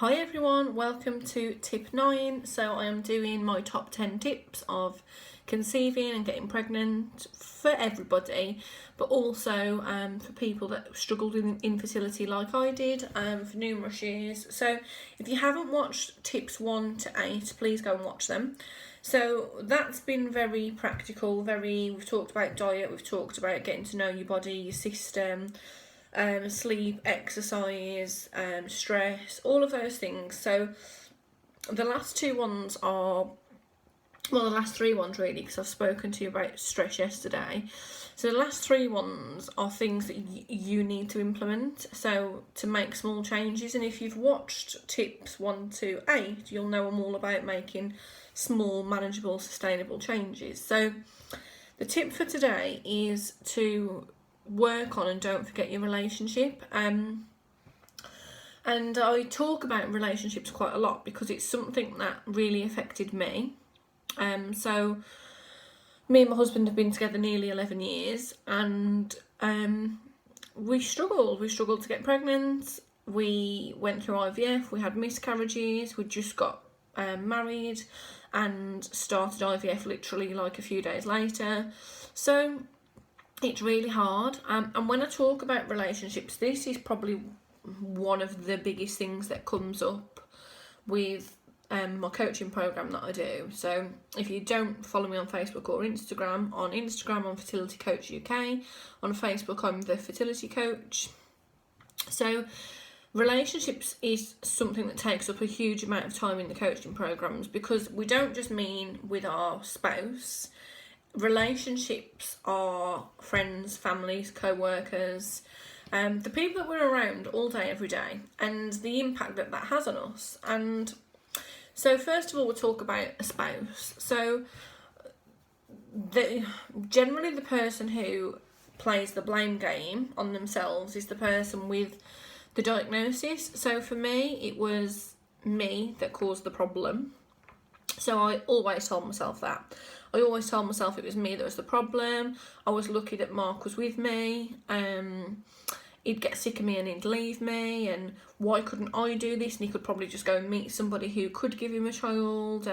Hi everyone, welcome to tip 9. So I am doing my top 10 tips of conceiving and getting pregnant for everybody, but also for people that struggled with infertility like I did for numerous years. So if you haven't watched tips 1 to 8, please go and watch them. So that's been very practical, we've talked about diet, we've talked about getting to know your body, your system, sleep, exercise, stress, all of those things. So the last two ones are, well, the last three ones really, because I've spoken to you about stress yesterday. So the last three ones are things that you need to implement, so to make small changes. And if you've watched tips 1 to 8, you'll know I'm all about making small, manageable, sustainable changes. So the tip for today is to work on and don't forget your relationship. And I talk about relationships quite a lot because it's something that really affected me. So me and my husband have been together nearly 11 years, and we struggled to get pregnant. We went through IVF, we had miscarriages, we just got married and started IVF literally like a few days later. So it's really hard, and when I talk about relationships, this is probably one of the biggest things that comes up with my coaching program that I do. So if you don't follow me on Facebook or Instagram, I'm Fertility Coach UK, on Facebook I'm the Fertility Coach. So relationships is something that takes up a huge amount of time in the coaching programs, because we don't just mean with our spouse. Relationships are friends, families, co-workers, the people that we're around all day, every day, and the impact that has on us. And so first of all, we'll talk about a spouse. So generally the person who plays the blame game on themselves is the person with the diagnosis. So for me, it was me that caused the problem. So I always told myself that. I always told myself it was me that was the problem. I was lucky that Mark was with me. He'd get sick of me and he'd leave me, and why couldn't I do this? And he could probably just go and meet somebody who could give him a child.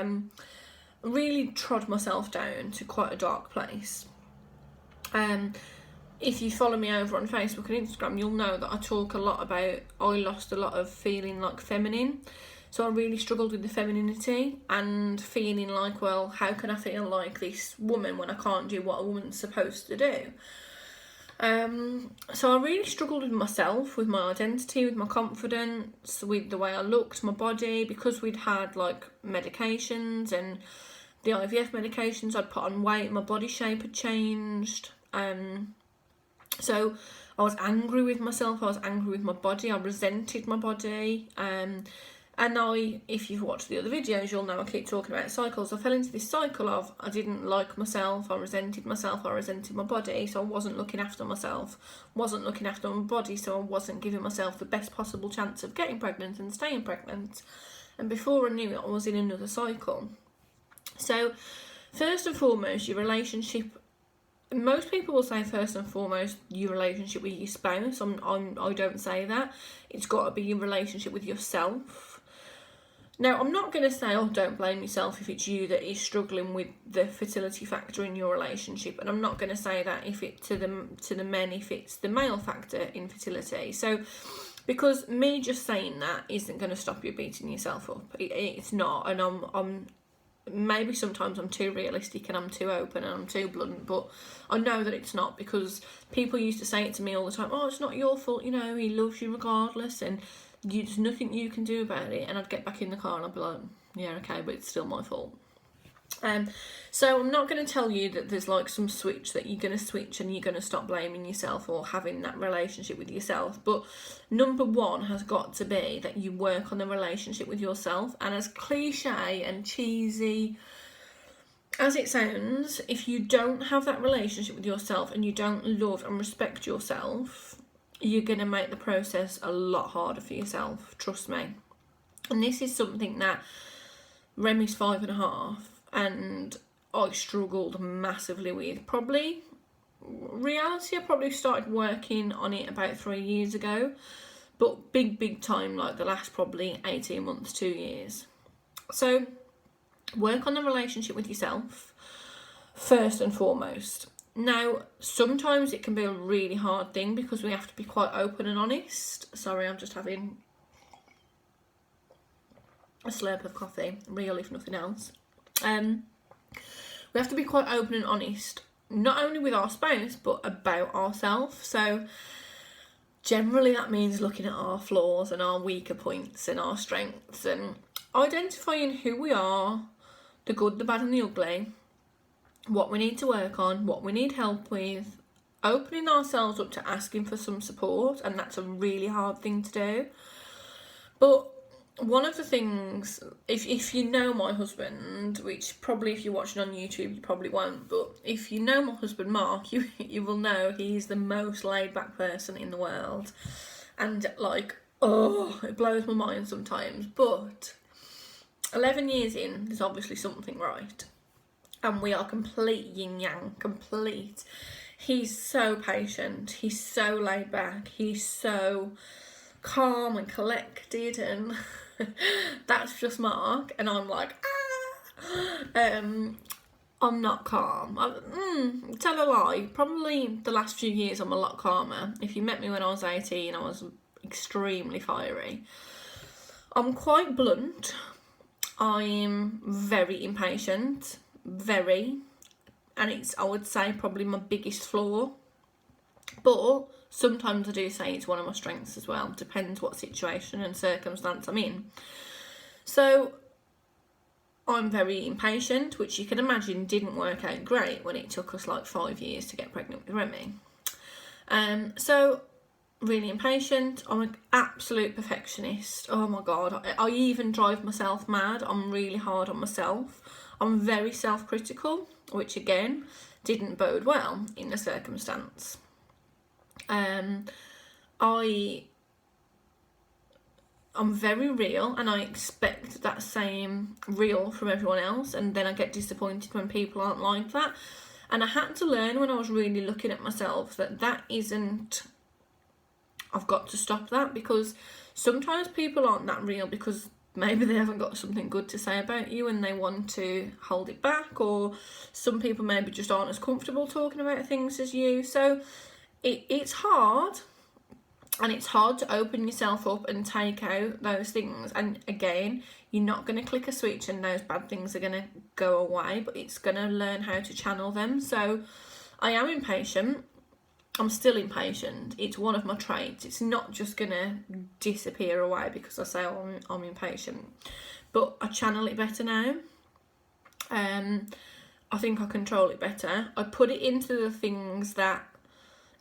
Really trod myself down to quite a dark place. If you follow me over on Facebook and Instagram, you'll know that I talk a lot about I lost a lot of feeling like feminine. So I really struggled with the femininity and feeling like, well, how can I feel like this woman when I can't do what a woman's supposed to do? So I really struggled with myself, with my identity, with my confidence, with the way I looked, my body, because we'd had like medications and the IVF medications, I'd put on weight, my body shape had changed. So I was angry with myself, I was angry with my body, I resented my body. And if you've watched the other videos, you'll know I keep talking about cycles. I fell into this cycle of I didn't like myself, I resented my body, so I wasn't looking after myself, wasn't looking after my body, so I wasn't giving myself the best possible chance of getting pregnant and staying pregnant. And before I knew it, I was in another cycle. So first and foremost, your relationship. Most people will say first and foremost your relationship with your spouse. I don't say that. It's got to be your relationship with yourself. Now, I'm not going to say, oh, don't blame yourself if it's you that is struggling with the fertility factor in your relationship, and I'm not going to say that if it to the men if it's the male factor in fertility. So, because me just saying that isn't going to stop you beating yourself up. It's not, and I'm maybe sometimes I'm too realistic and I'm too open and I'm too blunt, but I know that it's not, because people used to say it to me all the time, oh, it's not your fault, you know, he loves you regardless, and there's nothing you can do about it. And I'd get back in the car and I'd be like, yeah, okay, but it's still my fault. So I'm not going to tell you that there's like some switch that you're going to switch and you're going to stop blaming yourself or having that relationship with yourself. But number one has got to be that you work on the relationship with yourself. And as cliche and cheesy as it sounds, if you don't have that relationship with yourself and you don't love and respect yourself, you're going to make the process a lot harder for yourself, trust me. And this is something that Remy's 5.5 and I struggled massively with. I probably started working on it about 3 years ago, but big time, like the last probably 18 months, 2 years. So work on the relationship with yourself first and foremost. Now, sometimes it can be a really hard thing because we have to be quite open and honest. Sorry, I'm just having a slurp of coffee, real if nothing else. We have to be quite open and honest, not only with our spouse, but about ourselves. So generally that means looking at our flaws and our weaker points and our strengths and identifying who we are, the good, the bad and the ugly, what we need to work on, what we need help with, opening ourselves up to asking for some support, and that's a really hard thing to do. But one of the things, if you know my husband, which probably if you're watching on YouTube you probably won't, but if you know my husband Mark, you will know he's the most laid back person in the world, and like, oh, it blows my mind sometimes. But 11 years in, there's obviously something right. And we are complete yin-yang, complete. He's so patient, he's so laid back, he's so calm and collected, and that's just Mark. And I'm like, I'm not calm. Tell a lie, probably the last few years I'm a lot calmer. If you met me when I was 18, I was extremely fiery. I'm quite blunt. I'm very impatient. And it's, I would say, probably my biggest flaw, but sometimes I do say it's one of my strengths as well. Depends what situation and circumstance I'm in. So I'm very impatient, which you can imagine didn't work out great when it took us like 5 years to get pregnant with Remy. So really impatient. I'm an absolute perfectionist. Oh my god, I even drive myself mad. I'm really hard on myself. I'm very self-critical, which again didn't bode well in the circumstance. I'm very real, and I expect that same real from everyone else, and then I get disappointed when people aren't like that. And I had to learn when I was really looking at myself that isn't, I've got to stop that, because sometimes people aren't that real because maybe they haven't got something good to say about you and they want to hold it back, or some people maybe just aren't as comfortable talking about things as you. So it's hard, and it's hard to open yourself up and take out those things. And again, you're not going to click a switch and those bad things are going to go away, but it's going to learn how to channel them. So I am impatient. I'm still impatient. It's one of my traits. It's not just going to disappear away because I say I'm impatient. But I channel it better now. I think I control it better. I put it into the things that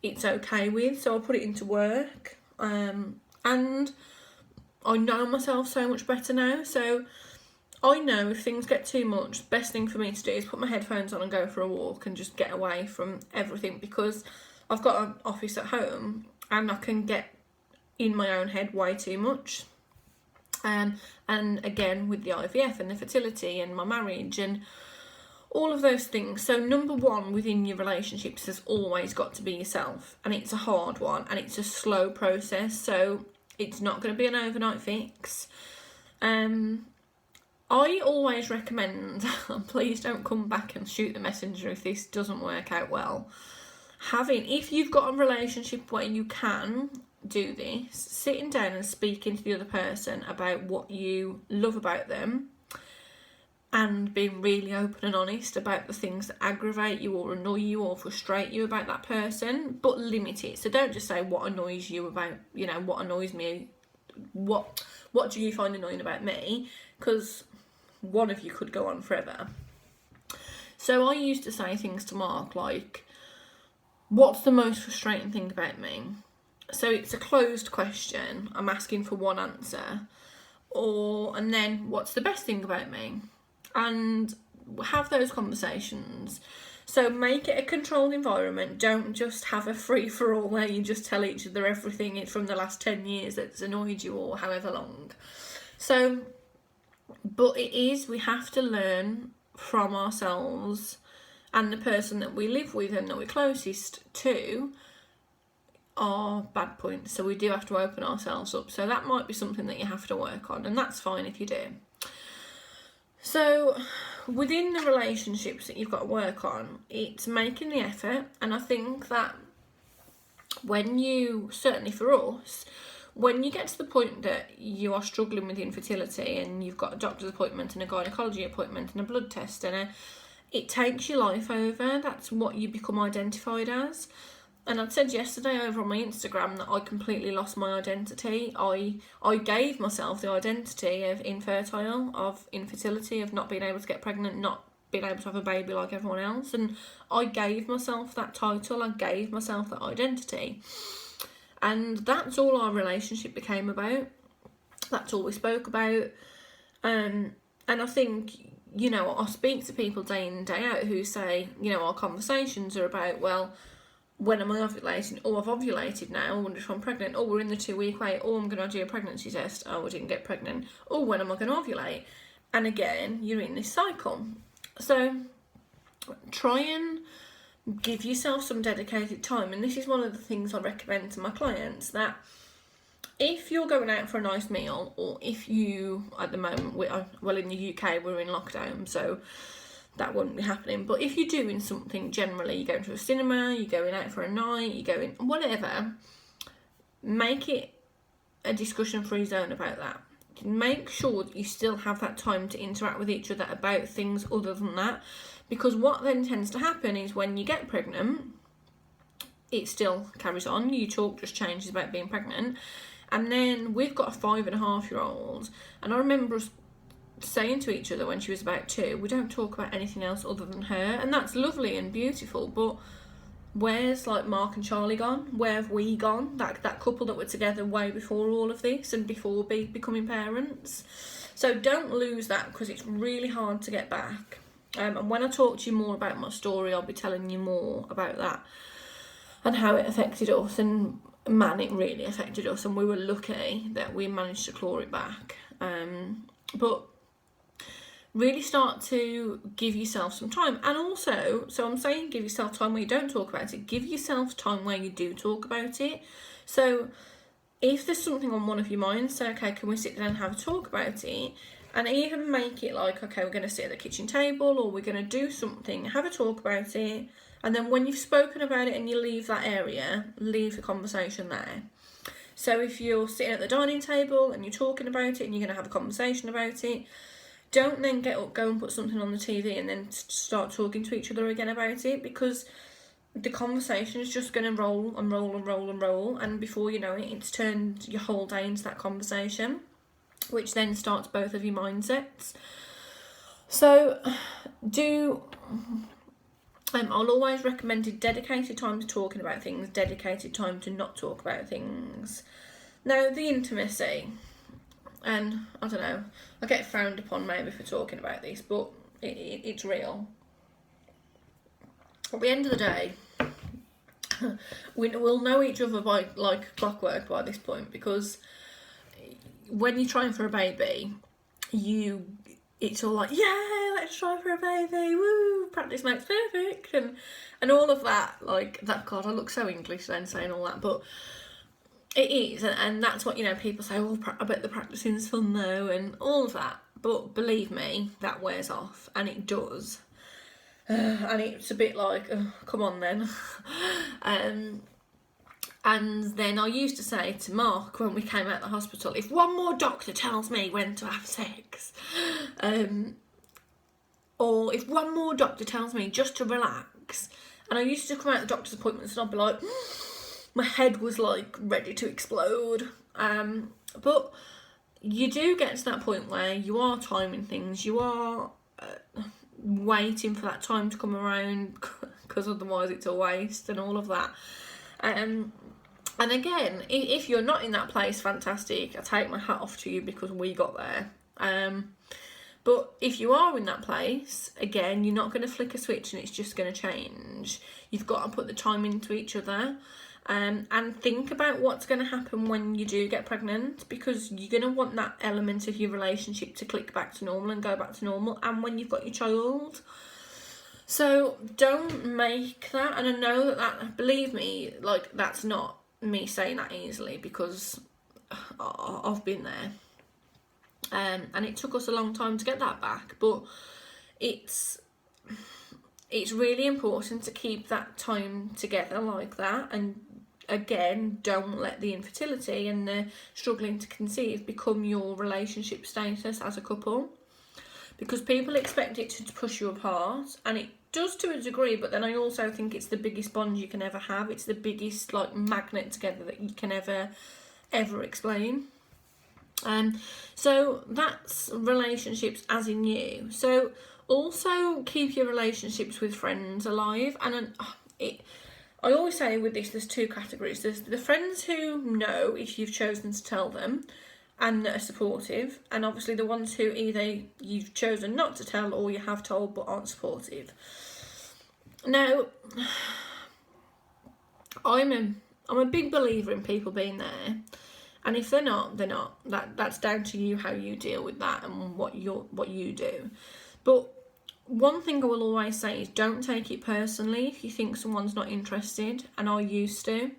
it's okay with. So I put it into work. And I know myself so much better now. So I know if things get too much, best thing for me to do is put my headphones on and go for a walk and just get away from everything, because I've got an office at home and I can get in my own head way too much. And again, with the IVF and the fertility and my marriage and all of those things. So number one within your relationships has always got to be yourself. And it's a hard one and it's a slow process. So it's not going to be an overnight fix. I always recommend, please don't come back and shoot the messenger if this doesn't work out well. If you've got a relationship where you can do this, sitting down and speaking to the other person about what you love about them, and being really open and honest about the things that aggravate you or annoy you or frustrate you about that person, but limit it. So don't just say what annoys you about, what annoys me, what do you find annoying about me, because one of you could go on forever. So I used to say things to Mark like, what's the most frustrating thing about me? So it's a closed question. I'm asking for one answer. And then what's the best thing about me? And have those conversations. So make it a controlled environment. Don't just have a free-for-all where you just tell each other everything from the last 10 years that's annoyed you or however long. So, but we have to learn from ourselves and the person that we live with and that we're closest to. are bad points, so we do have to open ourselves up. So that might be something that you have to work on, and that's fine if you do. So within the relationships that you've got to work on, it's making the effort. And I think that when you, certainly for us, when you get to the point that you are struggling with infertility and you've got a doctor's appointment and a gynecology appointment and a blood test and it takes your life over, that's what you become identified as. And I'd said yesterday over on my Instagram that I completely lost my identity. I gave myself the identity of infertile, of infertility, of not being able to get pregnant, not being able to have a baby like everyone else. And I gave myself that title, I gave myself that identity. And that's all our relationship became about. That's all we spoke about. And I think, you know, I speak to people day in and day out who say, you know, our conversations are about, well, when am I ovulating? Oh, I've ovulated now. I wonder if I'm pregnant. Oh, we're in the 2-week wait. Oh, I'm going to do a pregnancy test. Oh, I didn't get pregnant. Oh, when am I going to ovulate? And again, you're in this cycle. So try and give yourself some dedicated time. And this is one of the things I recommend to my clients, that if you're going out for a nice meal, or if you, at the moment, well, in the UK, we're in lockdown, so that wouldn't be happening. But if you're doing something, generally, you're going to a cinema, you're going out for a night, you're going whatever, make it a discussion-free zone about that. Make sure that you still have that time to interact with each other about things other than that, because what then tends to happen is when you get pregnant, it still carries on. You talk just changes about being pregnant. And then we've got a 5.5-year-old, and I remember us saying to each other when she was about 2, we don't talk about anything else other than her, and that's lovely and beautiful, but where's like Mark and Charlie gone? Where have we gone? That couple that were together way before all of this and before becoming parents. So don't lose that, because it's really hard to get back. And when I talk to you more about my story, I'll be telling you more about that and how it affected us. And man, it really affected us, and we were lucky that we managed to claw it back. But really start to give yourself some time. And also, so I'm saying give yourself time where you don't talk about it. Give yourself time where you do talk about it. So if there's something on one of your minds, say, okay, can we sit down and have a talk about it? And even make it like, okay, we're going to sit at the kitchen table, or we're going to do something, have a talk about it. And then when you've spoken about it and you leave that area, leave the conversation there. So if you're sitting at the dining table and you're talking about it and you're going to have a conversation about it, don't then get up, go and put something on the TV and then start talking to each other again about it, because the conversation is just going to roll and roll and roll and roll, and before you know it, it's turned your whole day into that conversation, which then starts both of your mindsets. So I'll always recommend dedicated time to talking about things, dedicated time to not talk about things. Now, the intimacy, and I don't know, I get frowned upon maybe for talking about this, but it's real. At the end of the day, we'll know each other by like clockwork by this point, because when you're trying for a baby, it's all like, yeah, let's try for a baby, woo, practice makes perfect, and all of that, like that. God, I look so English then saying all that, but it is, and that's what, you know, people say, well, I bet the practicing's fun though, and all of that, but believe me, that wears off, and it does. And it's a bit like, oh, come on then. And then I used to say to Mark when we came out of the hospital, if one more doctor tells me when to have sex, or if one more doctor tells me just to relax, and I used to come out of the doctor's appointments and I'd be like, my head was like ready to explode. But you do get to that point where you are timing things, you are waiting for that time to come around, because otherwise it's a waste and all of that. And again, if you're not in that place, fantastic, I take my hat off to you, because we got there. But if you are in that place, again, you're not going to flick a switch and it's just going to change. You've got to put the time into each other. And think about what's going to happen when you do get pregnant, because you're going to want that element of your relationship to click back to normal and go back to normal, and when you've got your child. So don't make that, and I know that believe me, like, that's not me saying that easily, because I've been there, and it took us a long time to get that back. But it's really important to keep that time together like that, and again, don't let the infertility and the struggling to conceive become your relationship status as a couple, because people expect it to push you apart, and it does to a degree, but then I also think it's the biggest bond you can ever have. It's the biggest like magnet together that you can ever explain. So that's relationships as in you. So also keep your relationships with friends alive, and I always say with this, there's two categories. There's the friends who know if you've chosen to tell them and that are supportive, and obviously the ones who either you've chosen not to tell or you have told but aren't supportive. Now, I'm a big believer in people being there, and if they're not, they're not. That's down to you how you deal with that and what you do. But one thing I will always say is don't take it personally if you think someone's not interested, and I used to.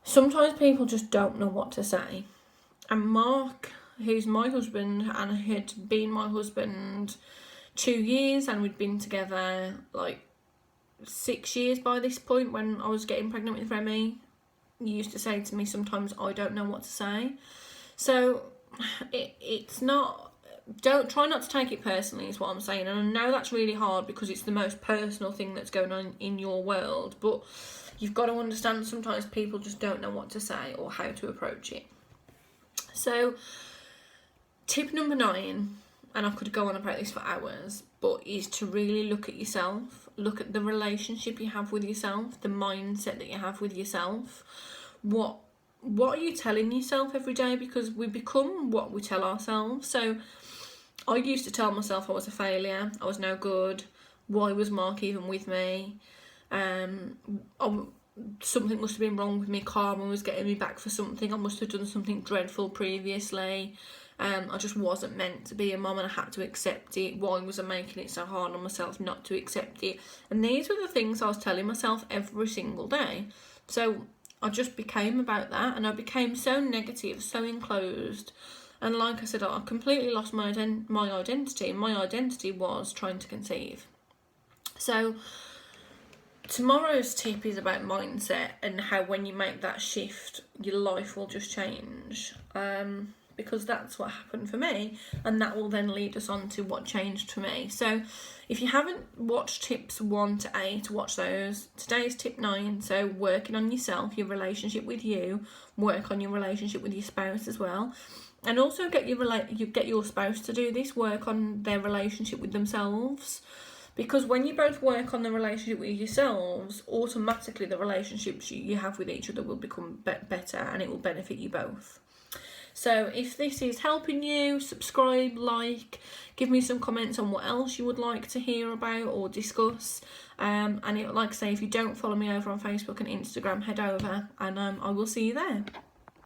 Sometimes people just don't know what to say. And Mark, who's my husband and had been my husband 2 years, and we'd been together like 6 years by this point when I was getting pregnant with Remy, he used to say to me sometimes, I don't know what to say. So it's not... Don't try not to take it personally is what I'm saying, and I know that's really hard because it's the most personal thing that's going on in your world, but you've got to understand sometimes people just don't know what to say or how to approach it. So tip number 9, and I could go on about this for hours, but is to really look at yourself, look at the relationship you have with yourself, the mindset that you have with yourself. What are you telling yourself every day? Because we become what we tell ourselves. So I used to tell myself I was a failure, I was no good, why was Mark even with me, something must have been wrong with me, karma was getting me back for something, I must have done something dreadful previously, I just wasn't meant to be a mum and I had to accept it, why was I making it so hard on myself not to accept it? And these were the things I was telling myself every single day. So I just became about that, and I became so negative, so enclosed. And like I said, I completely lost my identity. My identity was trying to conceive. So tomorrow's tip is about mindset and how when you make that shift, your life will just change. Because that's what happened for me, and that will then lead us on to what changed for me. So if you haven't watched tips 1 to 8, watch those. Today's tip 9, so working on yourself, your relationship with you, work on your relationship with your spouse as well. And also get your spouse to do this, work on their relationship with themselves. Because when you both work on the relationship with yourselves, automatically the relationships you have with each other will become better, and it will benefit you both. So if this is helping you, subscribe, like, give me some comments on what else you would like to hear about or discuss. And like I say, if you don't follow me over on Facebook and Instagram, head over, and I will see you there.